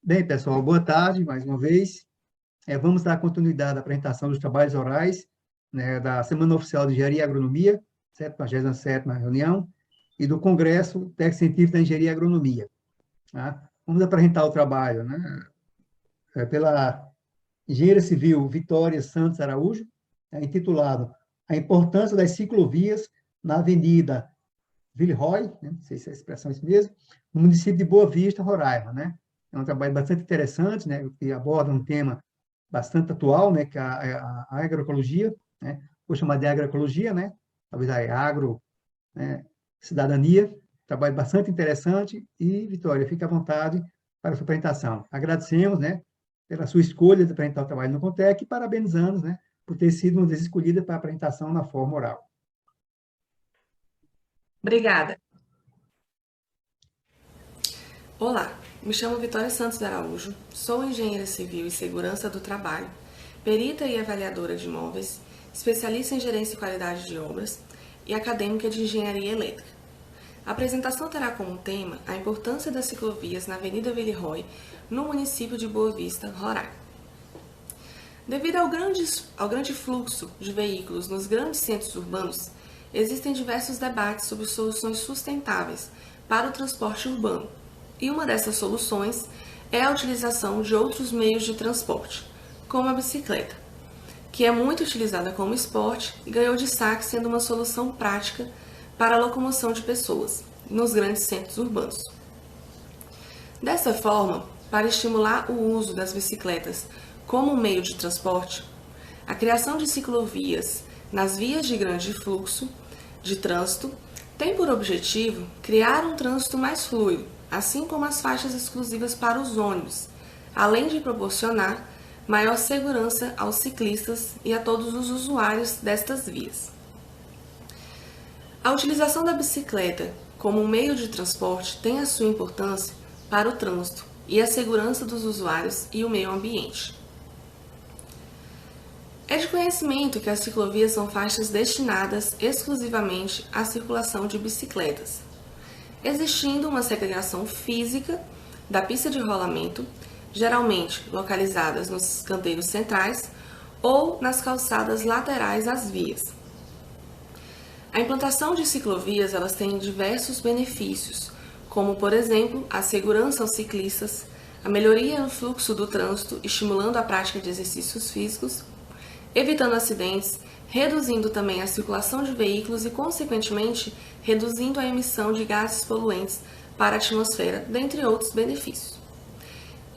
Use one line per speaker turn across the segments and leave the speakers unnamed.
Bem, pessoal, boa tarde mais uma vez. Vamos dar continuidade à apresentação dos trabalhos orais, né, da Semana Oficial de Engenharia e Agronomia, 77ª reunião, e do Congresso Técnico Científico da Engenharia e Agronomia. Tá? Vamos apresentar o trabalho, né, pela engenheira civil Vitória Santos Araújo, intitulado A Importância das Ciclovias na Avenida Villeroy, né, não sei se é a expressão é isso mesmo, no município de Boa Vista, Roraima, né? É um trabalho bastante interessante, né, que aborda um tema bastante atual, né, que é a agroecologia, né? Vou chamar de agroecologia, né? Talvez a agro, né, cidadania, trabalho bastante interessante e, Vitória, fique à vontade para a sua apresentação. Agradecemos, né, pela sua escolha de apresentar o trabalho no Contec e parabenizamos, né, por ter sido uma das escolhidas para a apresentação na forma oral.
Obrigada. Olá, me chamo Vitória Santos Araújo, sou engenheira civil e segurança do trabalho, perita e avaliadora de imóveis, especialista em gerência e qualidade de obras e acadêmica de engenharia elétrica. A apresentação terá como tema a importância das ciclovias na Avenida Villeroy, no município de Boa Vista, Roraima. Devido ao grande fluxo de veículos nos grandes centros urbanos, existem diversos debates sobre soluções sustentáveis para o transporte urbano, e uma dessas soluções é a utilização de outros meios de transporte, como a bicicleta, que é muito utilizada como esporte e ganhou destaque sendo uma solução prática para a locomoção de pessoas nos grandes centros urbanos. Dessa forma, para estimular o uso das bicicletas como meio de transporte, a criação de ciclovias nas vias de grande fluxo de trânsito tem por objetivo criar um trânsito mais fluido, assim como as faixas exclusivas para os ônibus, além de proporcionar maior segurança aos ciclistas e a todos os usuários destas vias. A utilização da bicicleta como um meio de transporte tem a sua importância para o trânsito e a segurança dos usuários e o meio ambiente. É de conhecimento que as ciclovias são faixas destinadas exclusivamente à circulação de bicicletas, existindo uma segregação física da pista de rolamento, geralmente localizadas nos canteiros centrais ou nas calçadas laterais às vias. A implantação de ciclovias elas têm diversos benefícios, como, por exemplo, a segurança aos ciclistas, a melhoria no fluxo do trânsito, estimulando a prática de exercícios físicos, evitando acidentes, reduzindo também a circulação de veículos e, consequentemente, reduzindo a emissão de gases poluentes para a atmosfera, dentre outros benefícios.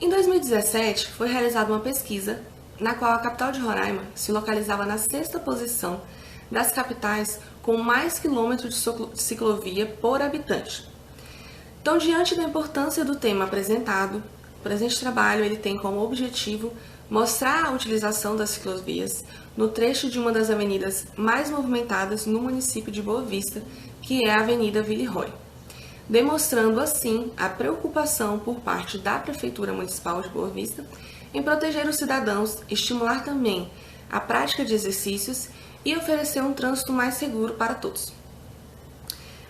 Em 2017, foi realizada uma pesquisa na qual a capital de Roraima se localizava na 6ª posição das capitais com mais quilômetros de ciclovia por habitante. Então, diante da importância do tema apresentado, o presente trabalho ele tem como objetivo mostrar a utilização das ciclovias no trecho de uma das avenidas mais movimentadas no município de Boa Vista, que é a Avenida Villeroy, demonstrando assim a preocupação por parte da Prefeitura Municipal de Boa Vista em proteger os cidadãos, estimular também a prática de exercícios e oferecer um trânsito mais seguro para todos.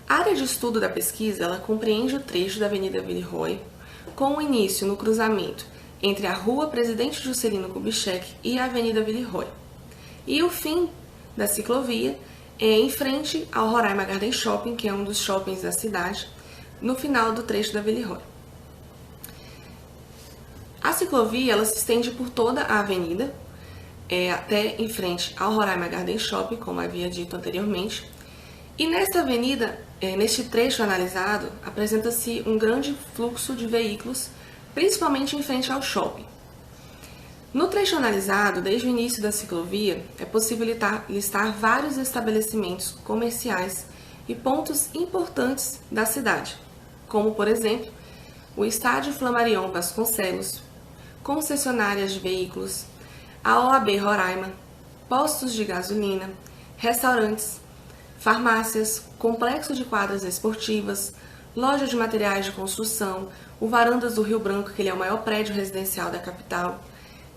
A área de estudo da pesquisa ela compreende o trecho da Avenida Villeroy, com o início no cruzamento entre a Rua Presidente Juscelino Kubitschek e a Avenida Villeroy, e o fim da ciclovia é em frente ao Roraima Garden Shopping, que é um dos shoppings da cidade, no final do trecho da Villeroy. A ciclovia ela se estende por toda a avenida, até em frente ao Roraima Garden Shopping, como havia dito anteriormente. E nesta avenida, neste trecho analisado, apresenta-se um grande fluxo de veículos, principalmente em frente ao shopping. No trecho analisado, desde o início da ciclovia, é possível listar vários estabelecimentos comerciais e pontos importantes da cidade, como, por exemplo, o Estádio Flamarion Vasconcelos, concessionárias de veículos, a OAB Roraima, postos de gasolina, restaurantes, farmácias, complexo de quadras esportivas, loja de materiais de construção, o Varandas do Rio Branco, que ele é o maior prédio residencial da capital,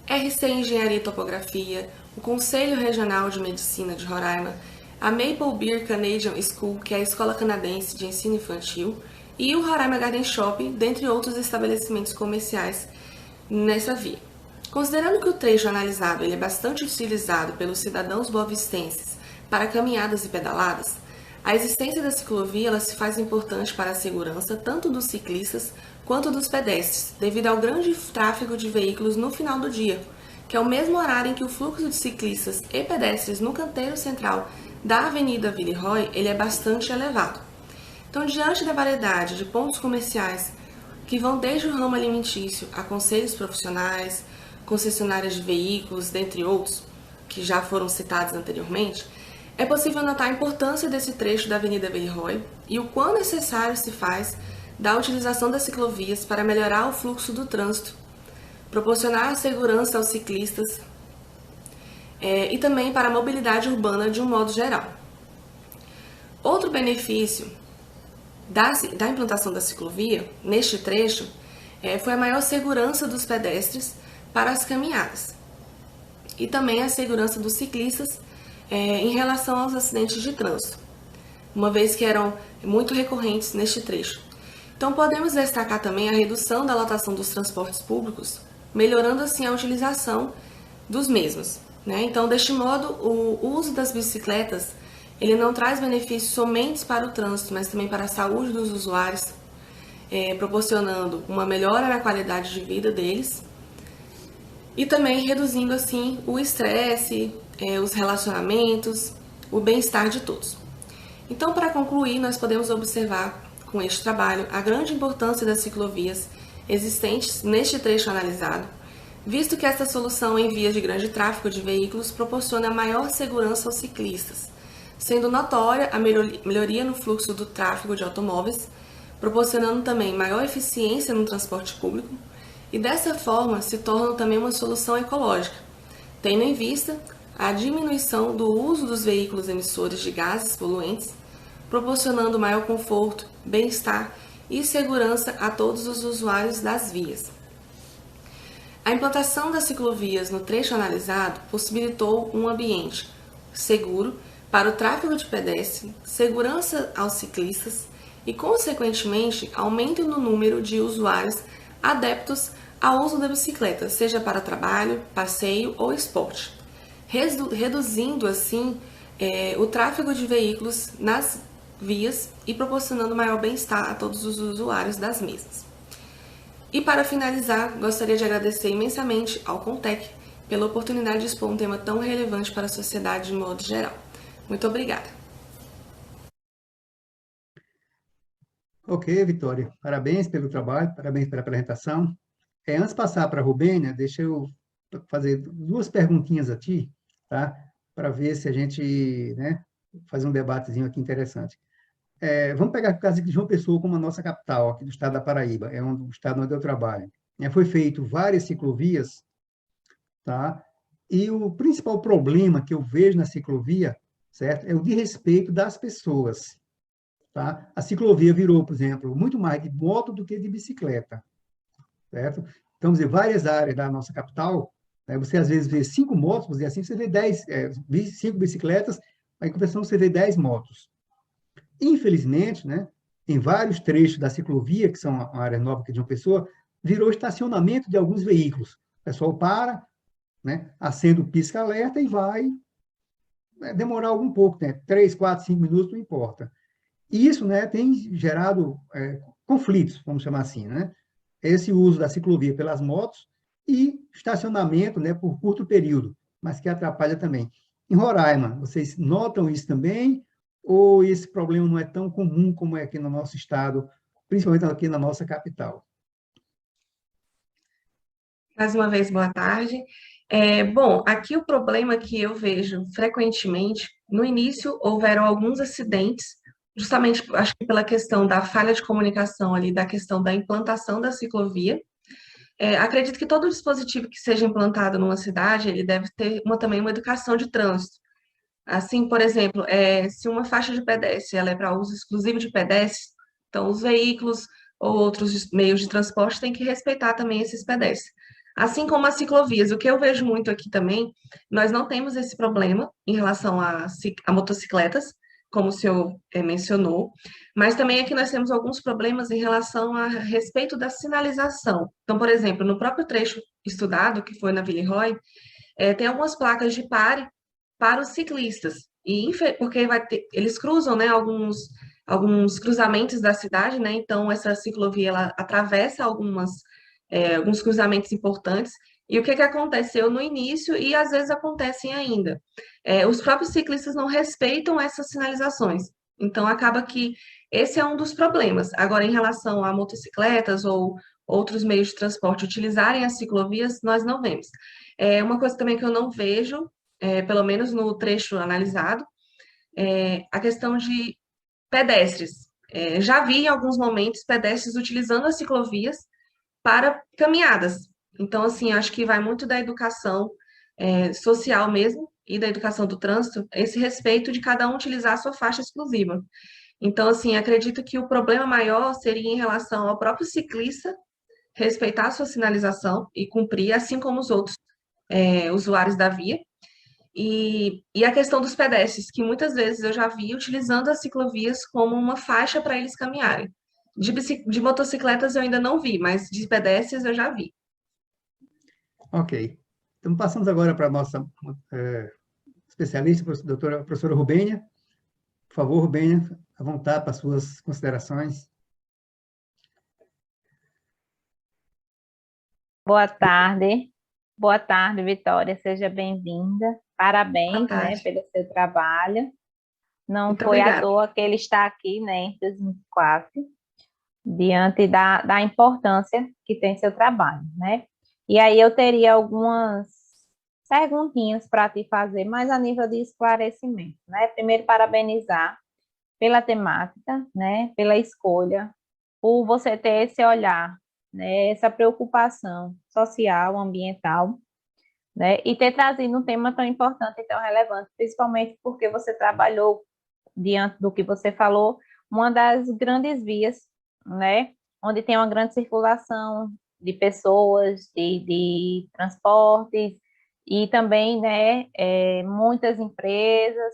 RC Engenharia e Topografia, o Conselho Regional de Medicina de Roraima, a Maple Beer Canadian School, que é a escola canadense de ensino infantil, e o Roraima Garden Shopping, dentre outros estabelecimentos comerciais nessa via. Considerando que o trecho analisado ele é bastante utilizado pelos cidadãos boavistenses para caminhadas e pedaladas, a existência da ciclovia ela se faz importante para a segurança tanto dos ciclistas quanto dos pedestres, devido ao grande tráfego de veículos no final do dia, que é o mesmo horário em que o fluxo de ciclistas e pedestres no canteiro central da Avenida Villeroy ele é bastante elevado. Então, diante da variedade de pontos comerciais que vão desde o ramo alimentício a conselhos profissionais, concessionárias de veículos, dentre outros, que já foram citados anteriormente, é possível notar a importância desse trecho da Avenida Villeroy e o quão necessário se faz da utilização das ciclovias para melhorar o fluxo do trânsito, proporcionar segurança aos ciclistas e também para a mobilidade urbana de um modo geral. Outro benefício da implantação da ciclovia neste trecho foi a maior segurança dos pedestres para as caminhadas e também a segurança dos ciclistas em relação aos acidentes de trânsito, uma vez que eram muito recorrentes neste trecho. Então, podemos destacar também a redução da lotação dos transportes públicos, melhorando assim a utilização dos mesmos, né? Então, deste modo, o uso das bicicletas ele não traz benefícios somente para o trânsito, mas também para a saúde dos usuários, proporcionando uma melhora na qualidade de vida deles e também reduzindo assim o estresse, os relacionamentos, o bem-estar de todos. Então, para concluir, nós podemos observar com este trabalho a grande importância das ciclovias existentes neste trecho analisado, visto que esta solução em vias de grande tráfego de veículos proporciona maior segurança aos ciclistas, sendo notória a melhoria no fluxo do tráfego de automóveis, proporcionando também maior eficiência no transporte público e dessa forma se torna também uma solução ecológica, tendo em vista a diminuição do uso dos veículos emissores de gases poluentes, proporcionando maior conforto, bem-estar e segurança a todos os usuários das vias. A implantação das ciclovias no trecho analisado possibilitou um ambiente seguro para o tráfego de pedestres, segurança aos ciclistas e, consequentemente, aumento no número de usuários adeptos ao uso da bicicleta, seja para trabalho, passeio ou esporte, reduzindo assim o tráfego de veículos nas vias e proporcionando maior bem-estar a todos os usuários das mesmas. E para finalizar, gostaria de agradecer imensamente ao Contec pela oportunidade de expor um tema tão relevante para a sociedade de modo geral. Muito obrigada.
Ok, Vitória. Parabéns pelo trabalho, parabéns pela apresentação. Antes de passar para a Rubênia, deixa eu fazer duas perguntinhas a ti, tá? Para ver se a gente, né, fazer um debatezinho aqui interessante. Vamos pegar o caso de João Pessoa como a nossa capital, aqui do estado da Paraíba, é o estado onde eu trabalho. Foi feito várias ciclovias, tá? E o principal problema que eu vejo na ciclovia, certo, é o desrespeito das pessoas, tá? A ciclovia virou, por exemplo, muito mais de moto do que de bicicleta, certo? Então, dizer, várias áreas da nossa capital, né, você às vezes vê 5 motos, vamos dizer assim, você vê 5 bicicletas, aí em compensação você vê 10 motos. Infelizmente, né, em vários trechos da ciclovia, que são uma área nova aqui de uma pessoa, virou estacionamento de alguns veículos. O pessoal para, né, acende o pisca-alerta e vai demorar algum pouco, né, 3, 4, 5 minutos, não importa. E isso, né, tem gerado conflitos, vamos chamar assim, né? Esse uso da ciclovia pelas motos e estacionamento, né, por curto período, mas que atrapalha também. Em Roraima, vocês notam isso também? Ou esse problema não é tão comum como é aqui no nosso estado, principalmente aqui na nossa capital?
Mais uma vez, boa tarde. Bom, aqui o problema que eu vejo frequentemente, no início houveram alguns acidentes, justamente acho que pela questão da falha de comunicação ali, da questão da implantação da ciclovia. Acredito que todo dispositivo que seja implantado numa cidade, ele deve ter também uma educação de trânsito. Assim, por exemplo, se uma faixa de pedestre ela é para uso exclusivo de pedestres, então os veículos ou outros meios de transporte têm que respeitar também esses pedestres. Assim como as ciclovias, o que eu vejo muito aqui também, nós não temos esse problema em relação a motocicletas, como o senhor mencionou, mas também aqui nós temos alguns problemas em relação a respeito da sinalização. Então, por exemplo, no próprio trecho estudado, que foi na Villeroy, tem algumas placas de pare para os ciclistas, porque eles cruzam, né, alguns cruzamentos da cidade, né, então essa ciclovia ela atravessa alguns cruzamentos importantes, e o que aconteceu no início, e às vezes acontecem ainda, os próprios ciclistas não respeitam essas sinalizações, então acaba que esse é um dos problemas. Agora, em relação a motocicletas ou outros meios de transporte utilizarem as ciclovias, nós não vemos. Uma coisa também que eu não vejo, pelo menos no trecho analisado, é a questão de pedestres. Já vi em alguns momentos pedestres utilizando as ciclovias para caminhadas. Então, assim, acho que vai muito da educação social mesmo e da educação do trânsito, esse respeito de cada um utilizar a sua faixa exclusiva. Então, assim, acredito que o problema maior seria em relação ao próprio ciclista respeitar a sua sinalização e cumprir, assim como os outros usuários da via. E a questão dos pedestres, que muitas vezes eu já vi utilizando as ciclovias como uma faixa para eles caminharem. De motocicletas eu ainda não vi, mas de pedestres eu já vi.
Ok. Então, passamos agora para a nossa especialista, professora Rubênia. Por favor, Rubênia, à vontade para as suas considerações.
Boa tarde. Boa tarde, Vitória. Seja bem-vinda. Parabéns, né, pelo seu trabalho. Não
Muito
foi
obrigada.
à toa que ele está aqui, né, em 2024, diante da importância que tem seu trabalho, né? E aí eu teria algumas perguntinhas para te fazer, mais a nível de esclarecimento, né? Primeiro, parabenizar pela temática, né, pela escolha, por você ter esse olhar, né, essa preocupação social, ambiental, né, e ter trazido um tema tão importante e tão relevante, principalmente porque você trabalhou, diante do que você falou, uma das grandes vias, né, onde tem uma grande circulação de pessoas, de transportes, e também, né, muitas empresas.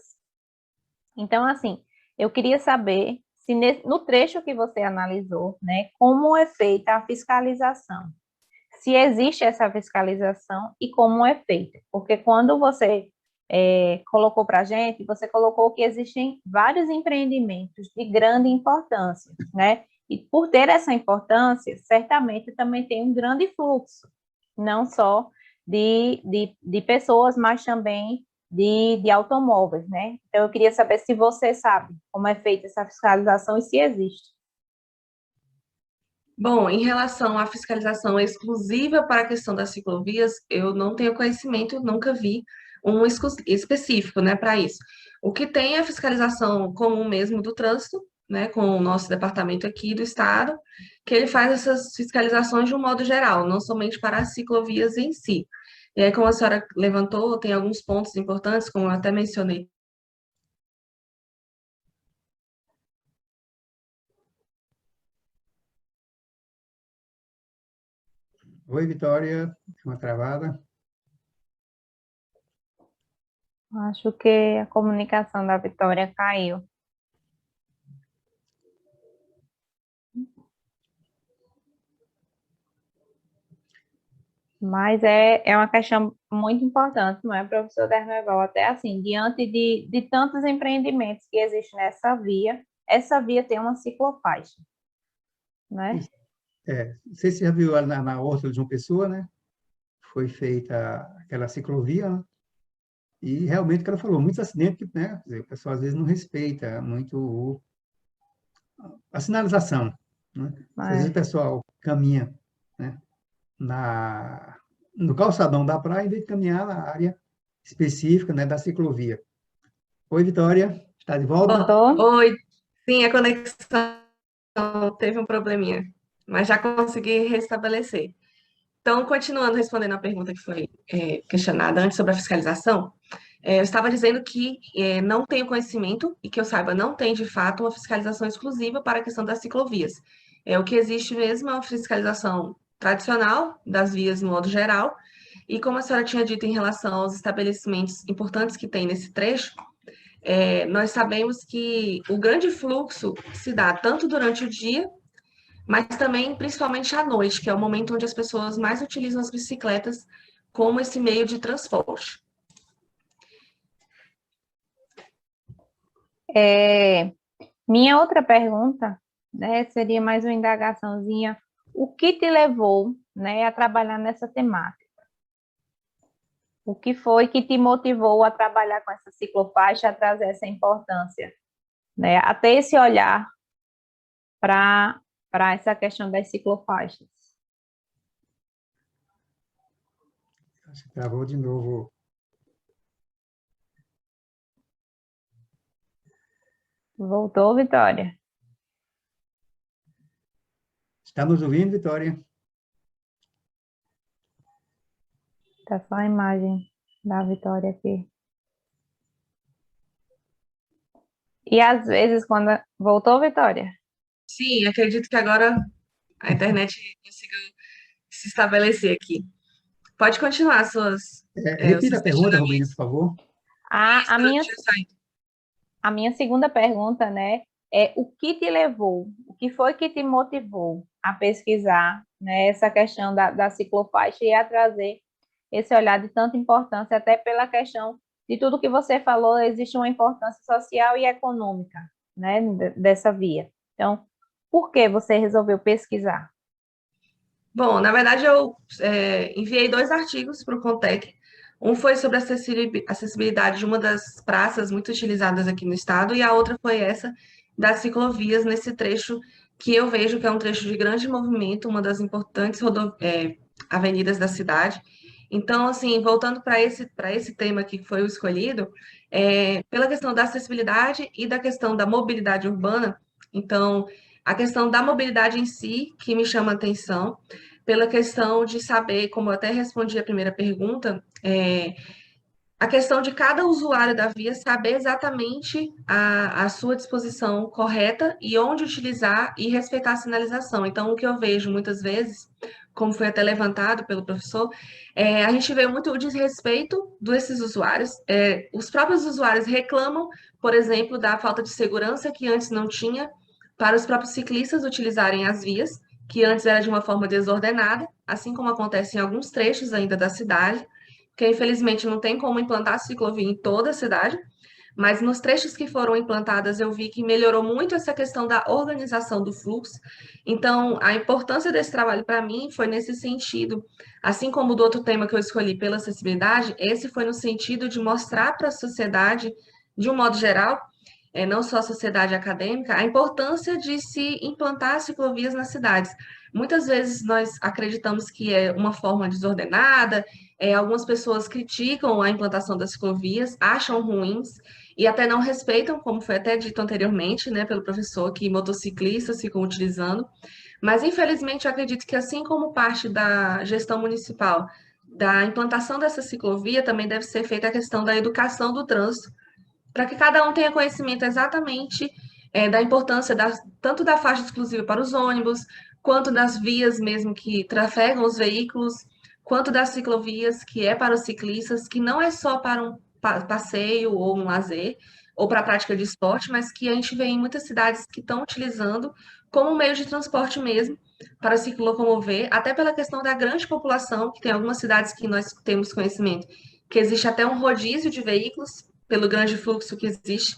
Então, assim, eu queria saber se no trecho que você analisou, né, como é feita a fiscalização, se existe essa fiscalização e como é feita, porque quando você colocou para a gente, você colocou que existem vários empreendimentos de grande importância, né, e por ter essa importância, certamente também tem um grande fluxo, não só de pessoas, mas também de automóveis, né? Então, eu queria saber se você sabe como é feita essa fiscalização e se existe.
Bom, em relação à fiscalização exclusiva para a questão das ciclovias, eu não tenho conhecimento, nunca vi um específico, né, para isso. O que tem é a fiscalização comum mesmo do trânsito, né, com o nosso departamento aqui do estado, que ele faz essas fiscalizações de um modo geral, não somente para as ciclovias em si. E aí, como a senhora levantou, tem alguns pontos importantes, como eu até mencionei.
Oi, Vitória. Uma travada.
Acho que a comunicação da Vitória caiu. Mas é uma questão muito importante, não é, professor Derneval? Até assim, diante de tantos empreendimentos que existem nessa via, essa via tem uma ciclofaixa, né?
Não sei se você já viu na Horta de João Pessoa, né? Foi feita aquela ciclovia, né? E realmente o que ela falou, muitos acidentes, né? Quer dizer, o pessoal às vezes não respeita muito a sinalização, né? Às vezes o pessoal caminha, né, no calçadão da praia, em vez de caminhar na área específica, né, da ciclovia. Oi, Vitória, está de volta?
Oi, sim, a conexão teve um probleminha, mas já consegui restabelecer. Então, continuando respondendo a pergunta que foi questionada antes sobre a fiscalização, eu estava dizendo que não tenho conhecimento, e que eu saiba, não tem de fato uma fiscalização exclusiva para a questão das ciclovias. O que existe mesmo é uma fiscalização tradicional das vias no modo geral, e como a senhora tinha dito em relação aos estabelecimentos importantes que tem nesse trecho, nós sabemos que o grande fluxo se dá tanto durante o dia, mas também, principalmente à noite, que é o momento onde as pessoas mais utilizam as bicicletas como esse meio de transporte.
Minha outra pergunta, né, seria mais uma indagaçãozinha. O que te levou, né, a trabalhar nessa temática? O que foi que te motivou a trabalhar com essa ciclofaixa, a trazer essa importância, né, a ter esse olhar para essa questão das ciclofaixas?
Acho que travou de novo.
Voltou, Vitória?
Está nos ouvindo, Vitória?
Tá só a imagem da Vitória aqui. E às vezes, quando... Voltou, Vitória?
Sim, acredito que agora a internet conseguiu se estabelecer aqui. Pode continuar os
Repita
seus
a pergunta, Rubinho,
questionamentos.
por favor.
A,
Isso,
a
eu
minha
tinha saído.
A minha segunda pergunta, né, é o que te levou, o que foi que te motivou a pesquisar, né, essa questão da ciclofaixa e a trazer esse olhar de tanta importância, até pela questão de tudo que você falou, existe uma importância social e econômica, né, dessa via. Então, por que você resolveu pesquisar?
Bom, na verdade, eu enviei 2 artigos para o Contec. Um foi sobre a acessibilidade de uma das praças muito utilizadas aqui no estado, e a outra foi essa das ciclovias nesse trecho que eu vejo que é um trecho de grande movimento, uma das importantes avenidas da cidade. Então, assim, voltando para esse tema aqui que foi o escolhido, pela questão da acessibilidade e da questão da mobilidade urbana, então, a questão da mobilidade em si, que me chama a atenção, pela questão de saber, como eu até respondi a primeira pergunta, a questão de cada usuário da via saber exatamente a sua disposição correta e onde utilizar e respeitar a sinalização. Então, o que eu vejo muitas vezes, como foi até levantado pelo professor, a gente vê muito o desrespeito desses usuários. Os próprios usuários reclamam, por exemplo, da falta de segurança que antes não tinha para os próprios ciclistas utilizarem as vias, que antes era de uma forma desordenada, assim como acontece em alguns trechos ainda da cidade, que infelizmente não tem como implantar ciclovia em toda a cidade, mas nos trechos que foram implantadas eu vi que melhorou muito essa questão da organização do fluxo. Então, a importância desse trabalho para mim foi nesse sentido, assim como do outro tema que eu escolhi pela acessibilidade, esse foi no sentido de mostrar para a sociedade, de um modo geral, não só a sociedade acadêmica, a importância de se implantar ciclovias nas cidades. Muitas vezes nós acreditamos que é uma forma desordenada, algumas pessoas criticam a implantação das ciclovias, acham ruins e até não respeitam, como foi até dito anteriormente, né, pelo professor, que motociclistas ficam utilizando. Mas, infelizmente, eu acredito que, assim como parte da gestão municipal, da implantação dessa ciclovia, também deve ser feita a questão da educação do trânsito, para que cada um tenha conhecimento exatamente da importância tanto da faixa exclusiva para os ônibus, quanto das vias mesmo que trafegam os veículos, quanto das ciclovias, que é para os ciclistas, que não é só para um passeio ou um lazer, ou para a prática de esporte, mas que a gente vê em muitas cidades que estão utilizando como meio de transporte mesmo, para se locomover, até pela questão da grande população, que tem algumas cidades que nós temos conhecimento, que existe até um rodízio de veículos pelo grande fluxo que existe.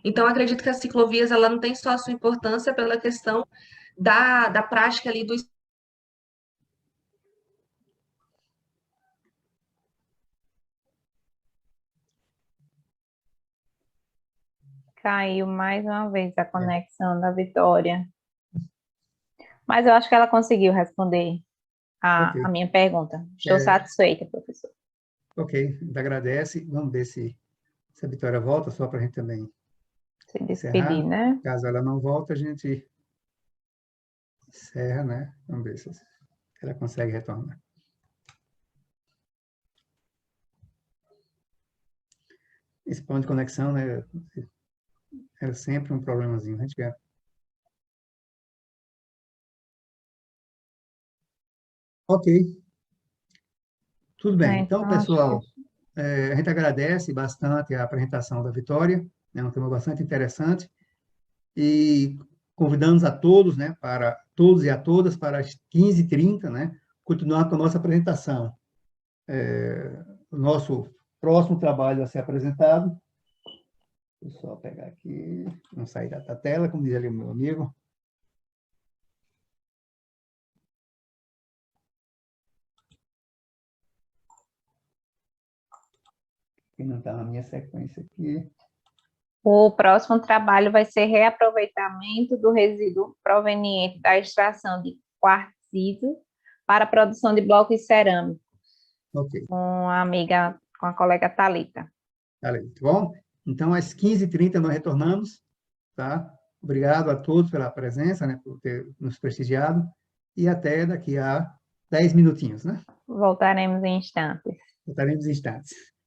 Então, acredito que as ciclovias ela não tem só a sua importância pela questão da prática ali do.
Caiu mais uma vez a
É,
conexão da Vitória. Mas eu acho que ela conseguiu responder a
ok.
minha pergunta. Estou
É,
satisfeita, professor.
ok, a gente agradece. Vamos ver se a Vitória volta, só para a gente também
Se despedir,
encerrar.
né?
Caso ela não volte, a gente encerra, né? Vamos ver se ela consegue retornar. Esse ponto de conexão, né? Era sempre um problemazinho. A gente quer. Ok, tudo bem. Então,
Então, acho que
pessoal, a gente agradece bastante a apresentação da Vitória, é um tema bastante interessante, e convidamos a todos, né, para todos e a todas, para as 15h30, né, continuar com a nossa apresentação. O nosso próximo trabalho a ser apresentado, deixa eu só pegar aqui, não sair da tela, como diz ali o meu amigo. Que não está na minha sequência aqui.
O próximo trabalho vai ser reaproveitamento do resíduo proveniente da extração de quartzito para a produção de blocos cerâmicos.
Ok.
Com a colega Thalita.
Tá bom? Então, às 15h30 nós retornamos, tá? Obrigado a todos pela presença, né, por ter nos prestigiado, e até daqui a 10 minutinhos, né?
Voltaremos em instantes.
Voltaremos em instantes.